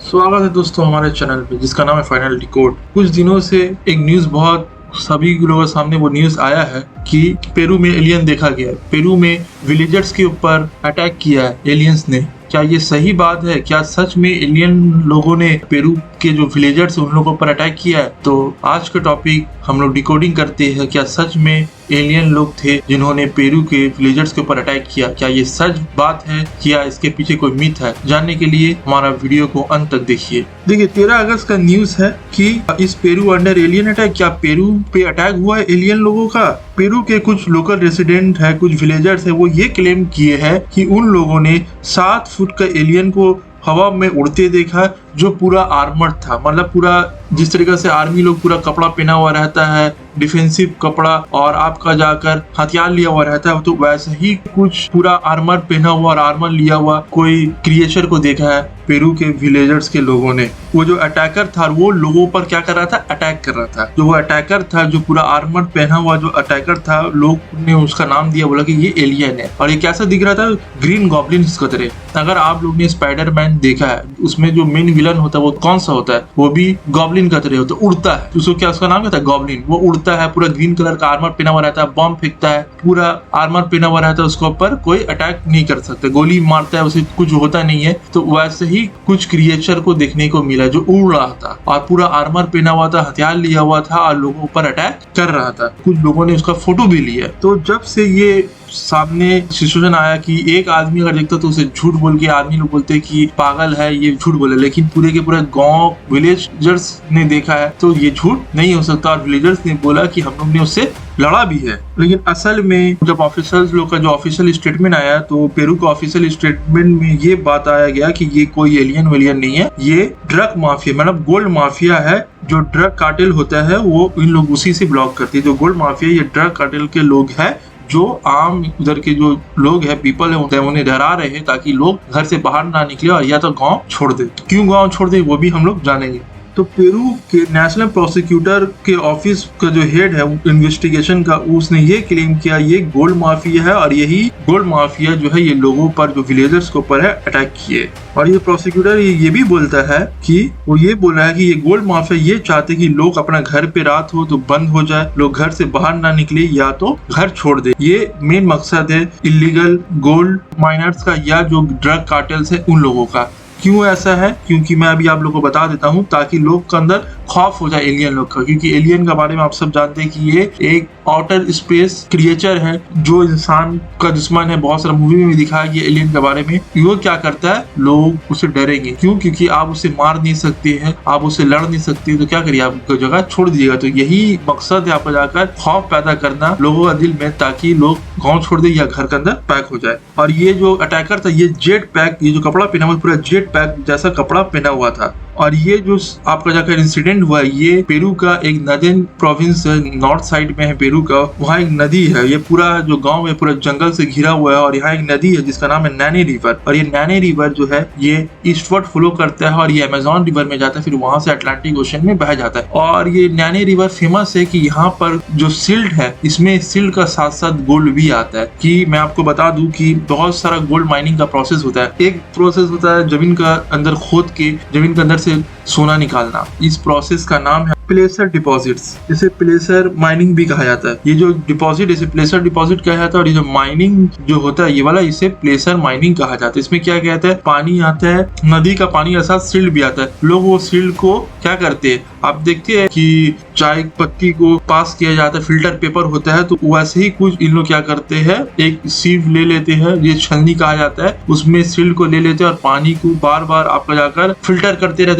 स्वागत है दोस्तों हमारे चैनल पे जिसका नाम है फाइनल डिकोड। कुछ दिनों से एक न्यूज बहुत सभी लोगों के सामने वो न्यूज आया है कि पेरू में एलियन देखा गया है। पेरू में विलेजर्स के ऊपर अटैक किया है एलियंस ने। क्या ये सही बात है? क्या सच में एलियन लोगों ने पेरू के जो विलेजर्स उन लोगों पर अटैक किया है? तो आज का टॉपिक हम लोग डिकोडिंग करते हैं। क्या सच में एलियन लोग थे जिन्होंने पेरू के विलेजर्स के ऊपर अटैक किया? क्या ये सच बात है या इसके पीछे कोई मिथ है? जानने के लिए हमारा वीडियो को अंत तक देखिए। देखिए 13 अगस्त का न्यूज है कि इस पेरू अंडर एलियन अटैक। क्या पेरू पे अटैक हुआ है एलियन लोगों का? पेरू के कुछ लोकल रेसिडेंट है, कुछ विलेजर्स है, वो ये क्लेम किए हैं कि उन लोगों ने 7 फुट का एलियन को हवा में उड़ते देखा जो पूरा आर्मर था। मतलब पूरा जिस तरीके से आर्मी लोग पूरा कपड़ा पहना हुआ रहता है, डिफेंसिव कपड़ा, और आपका जाकर हथियार लिया हुआ रहता है, तो वैसे ही कुछ पूरा आर्मर पहना हुआ और आर्मर लिया हुआ कोई क्रिएचर को देखा है पेरू के विलेजर्स के लोगों ने। वो जो अटैकर था वो लोगों पर क्या कर रहा था? अटैक कर रहा था। जो वो अटैकर था, जो पूरा आर्मर पहना हुआ जो अटैकर था, लोग ने उसका नाम दिया, बोला कि ये एलियन है। और ये कैसा दिख रहा था? ग्रीन गॉब्लिन की तरह। अगर आप लोग ने स्पाइडरमैन देखा है, उसमें जो मेन विलन होता है वो कौन सा होता है? वो भी गॉब्लिन का तरह होता है, उड़ता है। उसको क्या उसका नाम क्या था? गॉब्लिन। वो उड़ता है, पूरा ग्रीन कलर का आर्मर पहना हुआ रहता है, बम फेंकता है, पूरा आर्मर पहना हुआ रहता है, उसके ऊपर कोई अटैक नहीं कर सकते, गोली मारता है, उसे कुछ होता नहीं है। तो वैसे ही कुछ क्रिएचर को देखने को मिला जो उड़ रहा था और पूरा आर्मर पहना हुआ था, हथियार लिया हुआ था और लोगों पर अटैक कर रहा था। कुछ लोगों ने उसका फोटो भी लिया। तो जब से ये सामने सिचुएशन आया कि एक आदमी अगर देखता तो उसे झूठ बोल के आदमी लोग बोलते कि पागल है, ये झूठ बोले, लेकिन पूरे के पूरे गांव विलेजर्स ने देखा है तो ये झूठ नहीं हो सकता। और विलेजर्स ने बोला कि हम लोग ने उससे लड़ा भी है। लेकिन असल में जब ऑफिसर्स लोग का जो ऑफिशियल स्टेटमेंट आया तो पेरू का ऑफिशियल स्टेटमेंट में ये बात आया गया कि ये कोई एलियन वेलियन नहीं है, ये ड्रग माफिया मतलब गोल्ड माफिया है। जो ड्रग कार्टेल होता है वो इन लोग उसी से ब्लॉक करती है। जो गोल्ड माफिया ये ड्रग कार्टेल के लोग हैं जो आम उधर के जो लोग हैं, पीपल है, उन्हें डरा रहे हैं ताकि लोग घर से बाहर ना निकले और या तो गांव छोड़ दे। क्यों गांव छोड़ दे वो भी हम लोग जानेंगे। तो पेरू के नेशनल प्रोसिक्यूटर के ऑफिस का जो हेड है इन्वेस्टिगेशन का, उसने ये क्लेम किया ये गोल्ड माफिया है और यही गोल्ड माफिया जो है ये लोगों पर, जो विलेजर्स के ऊपर है, अटैक किए। और ये प्रोसिक्यूटर ये भी बोलता है कि वो ये बोल रहा है कि ये गोल्ड माफिया ये चाहते कि लोग अपना घर पे रात हो तो बंद हो जाए, लोग घर से बाहर ना निकले या तो घर छोड़ दे। ये मेन मकसद है इलीगल गोल्ड माइनर्स का या जो ड्रग कार्टेल्स है उन लोगों का। क्यों ऐसा है? क्योंकि मैं अभी आप लोगों को बता देता हूँ ताकि लोग के अंदर खौफ हो जाए एलियन लोग का। क्योंकि एलियन के बारे में आप सब जानते हैं कि ये एक आउटर स्पेस क्रिएचर है जो इंसान का दुश्मन है। बहुत सारा मूवी में भी दिखाया गया एलियन के बारे में। वो क्या करता है? लोग उसे डरेंगे। क्यों? क्योंकि आप उसे मार नहीं सकते हैं, आप उसे लड़ नहीं सकते, तो क्या करिए, आप जगह छोड़ दीजिएगा। तो यही मकसद है आपका जाकर खौफ पैदा करना लोगों का दिल में, ताकि लोग गाँव छोड़ दे या घर के अंदर पैक हो जाए। और ये जो अटैकर था ये जेट पैक, ये जो कपड़ा पहना हुआ पूरा जेट पैक जैसा कपड़ा पहना हुआ था। और ये जो आपका जाकर इंसिडेंट हुआ ये पेरू का एक नदर्न प्रोविंस है, नॉर्थ साइड में है पेरू का। वहाँ एक नदी है, ये पूरा जो गांव है पूरा जंगल से घिरा हुआ है और यहाँ एक नदी है जिसका नाम है नैनी रिवर। और ये नैनी रिवर जो है ये ईस्टवर्ड फ्लो करता है और ये अमेजोन रिवर में जाता है, फिर वहां से अटलांटिक ओशन में बह जाता है। और ये नैनी रिवर फेमस है कि यहाँ पर जो सिल्ट है इसमें सिल्ट का साथ साथ गोल्ड भी आता है। कि मैं आपको बता दूं कि बहुत सारा गोल्ड माइनिंग का प्रोसेस होता है। एक प्रोसेस होता है जमीन का अंदर खोद के जमीन के अंदर से सोना निकालना। इस प्रोसेस का नाम है प्लेसर डिपॉजिट्स, जिसे प्लेसर माइनिंग भी कहा जाता है। ये जो डिपॉजिट इसे प्लेसर डिपॉजिट कहा जाता है और ये जो माइनिंग जो होता है ये वाला इसे प्लेसर माइनिंग कहा जाता है। इसमें क्या कहते हैं, पानी आता है, नदी का पानी के साथ सिल्ट भी आता है। लोग वो सिल्ट को क्या करते हैं, आप देखते हैं कि चाय पत्ती को पास किया जाता है, फिल्टर पेपर होता है, तो वैसे ही कुछ इन लोग क्या करते हैं, एक सीव ले लेते हैं, ये छलनी कहा जाता है, उसमें सिल्ट को ले लेते हैं और पानी को बार बार आपका जाकर फिल्टर करते रहते।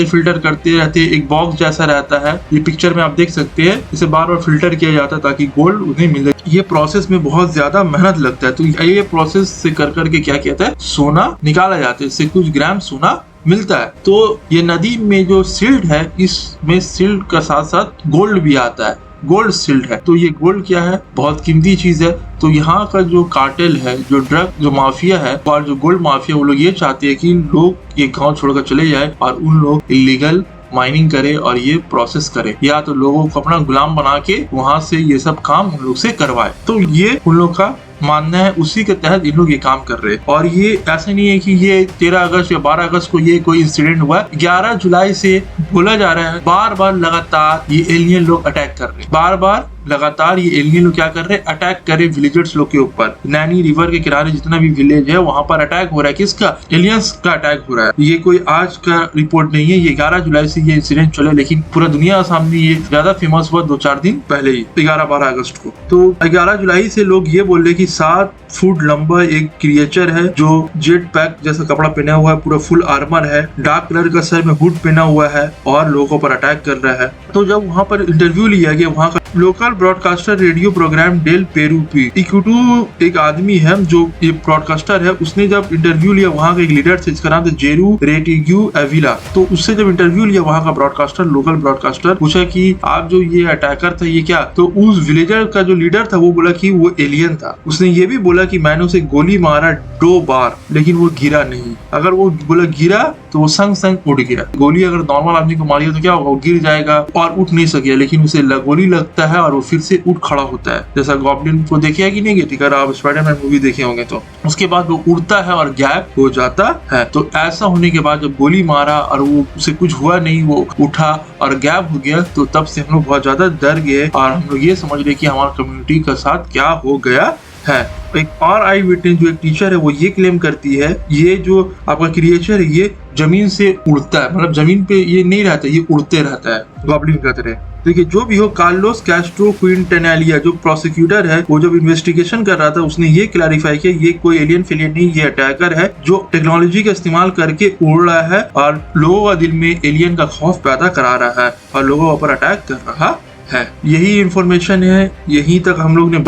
एक बॉक्स जैसा रहता है, ये पिक्चर में आप देख सकते हैं, इसे बार बार फिल्टर किया जाता है ताकि गोल्ड उन्हें मिल जाए। ये प्रोसेस में बहुत ज्यादा मेहनत लगता है। तो ये प्रोसेस से कर करके क्या कहता है, सोना निकाला जाता है, इससे कुछ ग्राम सोना मिलता है। तो ये नदी में जो सिल्ट है इसमें सिल्ट का साथ साथ गोल्ड भी आता है, गोल्ड सिल्ट है। तो ये गोल्ड क्या है, बहुत कीमती चीज है। तो यहाँ का जो कार्टेल है, जो ड्रग जो माफिया है और जो गोल्ड माफिया, वो लोग ये चाहते हैं कि लोग ये गांव छोड़कर चले जाए और उन लोग इलीगल माइनिंग करे और ये प्रोसेस करे, या तो लोगों को अपना गुलाम बना के वहां से ये सब काम उन लोग से करवाए। तो ये उन लोग का मानना है उसी के तहत इन लोग ये काम कर रहे हैं। और ये ऐसा नहीं है कि ये 13 अगस्त या 12 अगस्त को ये कोई इंसिडेंट हुआ, 11 जुलाई से बोला जा रहा है बार बार लगातार ये एलियन लोग अटैक कर रहे हैं, बार बार लगातार ये एलियन लोग क्या कर रहे हैं, अटैक कर रहे विलेजर्स लोग के ऊपर। नैनी रिवर के किनारे जितना भी विलेज है वहां पर अटैक हो रहा है, किसका, एलियंस का अटैक हो रहा है। ये कोई आज का रिपोर्ट नहीं है, ये 11 जुलाई से ये इंसिडेंट चले, लेकिन पूरा दुनिया सामने ये ज्यादा फेमस हुआ 2-4 दिन पहले ही, 11-12 अगस्त को। तो 11 जुलाई से लोग ये बोल रहे कि 7 फुट लंबा एक क्रिएचर है जो जेट पैक जैसा कपड़ा पहना हुआ है, पूरा फुल आर्मर है, डार्क कलर का सर में हुड पहना हुआ है और लोगों पर अटैक कर रहा है। तो जब वहां पर इंटरव्यू लिया गया, वहां का local broadcaster radio programme del Peru पी इक्यूटू एक आदमी है जो ये ब्रॉडकास्टर है, उसने जब इंटरव्यू लिया वहां का एक लीडर से जिसका नाम था जेरू रेटिग्यू एविला, तो उससे जब इंटरव्यू लिया वहां का ब्रॉडकास्टर, लोकल ब्रॉडकास्टर, पूछा कि आप जो ये अटैकर था ये क्या, तो उस विलेजर का जो लीडर था वो बोला कि वो एलियन था। उसने ये भी बोला कि मैंने उसे गोली मारा 2 बार लेकिन वो गिरा नहीं, अगर वो बोला गिरा तो वो संग संग उड़ गया। गोली अगर नॉर्मल आदमी को मारी तो क्या होगा, वो गिर जाएगा और उठ नहीं सके, लेकिन उसे गोली लगता है और वो फिर से उठ खड़ा होता है। जैसा गॉब्लिन को देखे है कि नहीं, अगर आप स्पाइडरमैन मूवी देखे होंगे तो उसके बाद वो उड़ता है और गैप हो जाता है। तो ऐसा होने के बाद जब गोली मारा और वो उसे कुछ हुआ नहीं, वो उठा और गैप हो गया, तो तब से हम लोग बहुत ज्यादा डर गए और हम लोग ये समझ रहे कि हमारा कम्युनिटी के साथ क्या हो गया है। एक और आई विटनेस जो एक टीचर है वो ये क्लेम करती है ये जो आपका क्रिएचर है ये जमीन से उड़ता है, मतलब जमीन पे ये नहीं रहता, ये उड़ते रहता है गॉब्लिन की तरह। देखिए जो भी हो, कार्लोस कैस्ट्रो क्विंटेनेलिया जो प्रोसिक्यूटर है वो जब इन्वेस्टिगेशन कर रहा था उसने ये क्लैरिफाई किया ये कोई एलियन फेलियन नहीं, ये अटैकर है जो टेक्नोलॉजी का इस्तेमाल करके उड़ रहा है और लोगों का दिल में एलियन का खौफ पैदा करा रहा है और लोगों पर अटैक कर रहा है। यही इंफॉर्मेशन है, यहीं तक हम लोग ने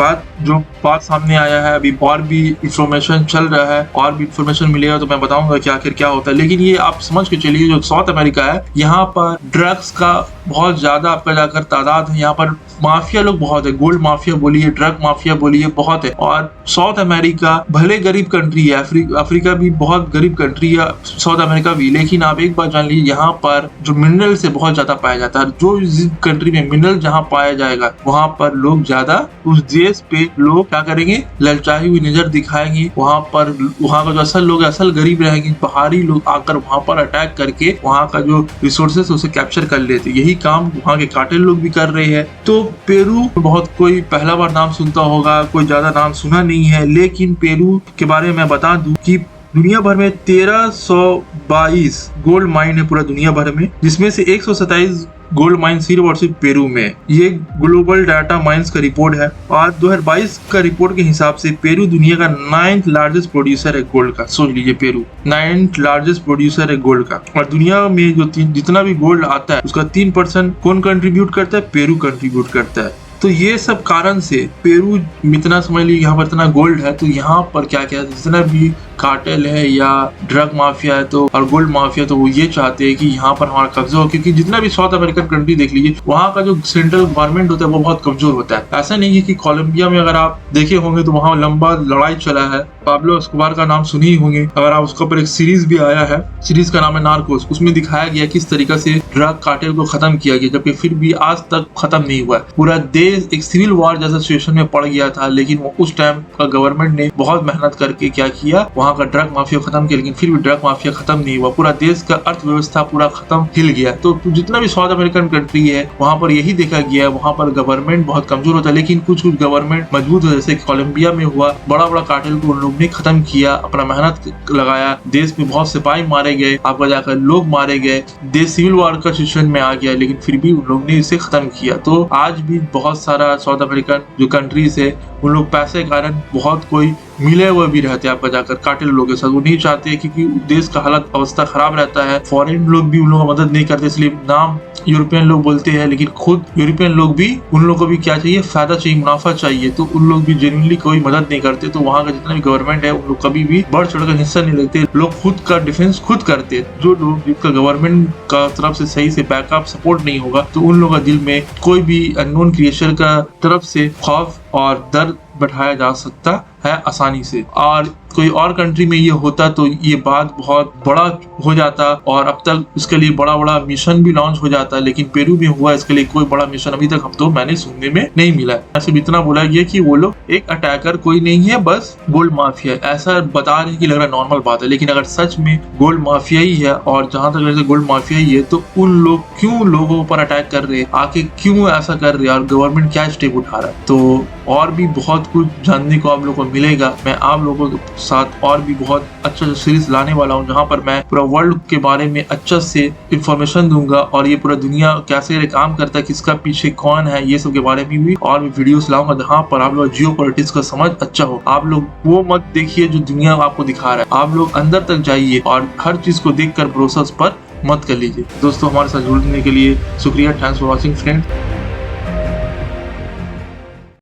जो बात सामने आया है। अभी और भी इंफॉर्मेशन चल रहा है, और भी इंफॉर्मेशन मिलेगा तो मैं बताऊंगा कि आखिर क्या होता है। लेकिन ये आप समझ के चलिए जो साउथ अमेरिका है यहाँ पर ड्रग्स का बहुत ज्यादा आपका जाकर तादाद है, यहाँ पर माफिया लोग बहुत है, गोल्ड माफिया बोलिए, ड्रग माफिया बोलिए, बहुत है। और साउथ अमेरिका भले गरीब कंट्री है, अफ्रीका भी बहुत गरीब कंट्री है, साउथ अमेरिका भी, लेकिन आप एक बात जान लीजिए यहाँ पर जो मिनरल से बहुत ज्यादा पाया जाता है। जो कंट्री में मिनरल जहाँ पाया जाएगा वहाँ पर लोग ज्यादा उस देश पे लोग क्या करेंगे, ललचाई हुई नजर दिखाएंगे। वहाँ का जो असल लोग असल गरीब रहेंगे, बाहरी लोग आकर वहाँ पर अटैक करके वहाँ का जो रिसोर्सेस उसे कैप्चर कर लेते। यही काम वहाँ के कार्टेल लोग भी कर रहे हैं। तो पेरू बहुत कोई पहला बार नाम सुनता होगा, कोई ज्यादा नाम सुना नहीं है, लेकिन पेरू के बारे में मैं बता दूं कि दुनिया भर में 1322 गोल्ड माइन है पूरा दुनिया भर में, जिसमें से 127 गोल्ड माइन सिर्फ और सिर्फ पेरू में। ये ग्लोबल डाटा माइंस का रिपोर्ट है और 2022 का रिपोर्ट के हिसाब से पेरू दुनिया का 9th लार्जेस्ट प्रोड्यूसर है गोल्ड का। सोच लीजिए पेरू 9th लार्जेस्ट प्रोड्यूसर है गोल्ड का। और दुनिया में जो जितना भी गोल्ड आता है उसका 3% कौन कंट्रीब्यूट करता है, पेरू कंट्रीब्यूट करता है। तो ये सब कारण से पेरू इतना समझ लीजिए यहाँ पर इतना गोल्ड है, तो यहाँ पर क्या क्या जितना भी कार्टेल है या ड्रग माफिया है तो और गोल्ड माफिया, तो वो ये चाहते हैं कि यहाँ पर हमारा कब्जा हो, क्योंकि जितना भी साउथ अमेरिकन कंट्री देख लीजिए वहाँ का जो सेंट्रल गवर्नमेंट होता है वो बहुत कमजोर होता है। ऐसा नहीं है कि कोलंबिया में अगर आप देखे होंगे तो वहाँ लंबा लड़ाई चला है, पाब्लो एस्कोबार का नाम सुने ही होंगे, अगर आप उसके ऊपर एक सीरीज भी आया है, सीरीज का नाम है नार्कोस, उसमें दिखाया गया किस तरीके से ड्रग कार्टेल को खत्म किया गया, जबकि फिर भी आज तक खत्म नहीं हुआ। पूरा देश एक सिविल वॉर जैसा सिचुएशन में पड़ गया था, लेकिन वो उस टाइम का गवर्नमेंट ने बहुत मेहनत करके क्या किया, वहाँ का ड्रग माफिया खत्म किया, लेकिन फिर भी ड्रग माफिया खत्म नहीं हुआ। पूरा देश का अर्थव्यवस्था पूरा खत्म हिल गया। तो जितना भी साउथ अमेरिकन कंट्री है वहाँ पर यही देखा गया है, वहाँ पर गवर्नमेंट बहुत कमजोर होता है, लेकिन कुछ गवर्नमेंट मजबूत है। जैसे कोलंबिया में हुआ, बड़ा बड़ा कार्टेल को उन लोग ने खत्म किया, अपना मेहनत लगाया, देश में बहुत सिपाही मारे गए, आपका जाकर लोग मारे गए, देश सिविल वॉर का सिचुएशन में आ गया, लेकिन फिर भी उन लोग ने इसे खत्म किया। तो आज भी बहुत सारा साउथ अमेरिकन जो कंट्रीज है उन लोग पैसे के कारण बहुत कोई मिले हुए भी रहते हैं आपका जाकर कार्टेल लोगों के साथ। वो नहीं चाहते क्योंकि देश का हालत अवस्था खराब रहता है, फॉरेन लोग भी उन लोगों का मदद नहीं करते, इसलिए नाम यूरोपियन लोग बोलते हैं, लेकिन खुद यूरोपियन लोग भी उन लोगों को भी क्या चाहिए, फायदा चाहिए, मुनाफा चाहिए, तो उन लोग भी जेन्युइनली कोई मदद नहीं करते। तो वहाँ का जितना भी गवर्नमेंट है उन लोग कभी भी बढ़ चढ़कर हिस्सा नहीं लेते, लोग खुद का डिफेंस खुद करते। जो लोग जिनका गवर्नमेंट का तरफ से सही से बैकअप सपोर्ट नहीं होगा तो उन लोगों का दिल में कोई भी अननोन क्रिएचर का तरफ से खौफ और दर्द बैठाया जा सकता है आसानी से। और कोई और कंट्री में ये होता तो ये बात बहुत बड़ा हो जाता और अब तक इसके लिए बड़ा बड़ा मिशन भी लॉन्च हो जाता, लेकिन पेरू में हुआ इसके लिए कोई बड़ा मिशन अभी तक हम तो मैंने सुनने में नहीं मिला है। सिर्फ इतना बोला गया कि वो लोग एक अटैकर कोई नहीं है, बस गोल्ड माफिया है। ऐसा बता रहे हैं कि लग रहा नॉर्मल बात है, लेकिन अगर सच में गोल्ड माफिया ही है और जहां तक ऐसे गोल्ड माफिया ही है तो उन लोग क्यों लोगों पर अटैक कर रहे हैं, आके क्यों ऐसा कर रहे हैं और गवर्नमेंट क्या स्टेप उठा रहा है। तो और भी बहुत कुछ जानने को आप लोगों को मिलेगा। मैं आप लोगों के साथ और भी बहुत अच्छा सीरीज लाने वाला हूँ जहाँ पर मैं पूरा वर्ल्ड के बारे में अच्छा से इंफॉर्मेशन दूंगा और ये पूरा दुनिया कैसे काम करता है, किसका पीछे कौन है, ये सब के बारे में भी और भी वीडियोस लाऊंगा जहाँ पर आप लोग जियो पॉलिटिक्स का समझ अच्छा हो। आप लोग वो मत देखिए जो दुनिया आपको दिखा रहा है, आप लोग अंदर तक जाइए और हर चीज को देख कर भरोसा पर मत कर लीजिए। दोस्तों हमारे साथ जुड़ने के लिए शुक्रिया। Thanks for watching friends.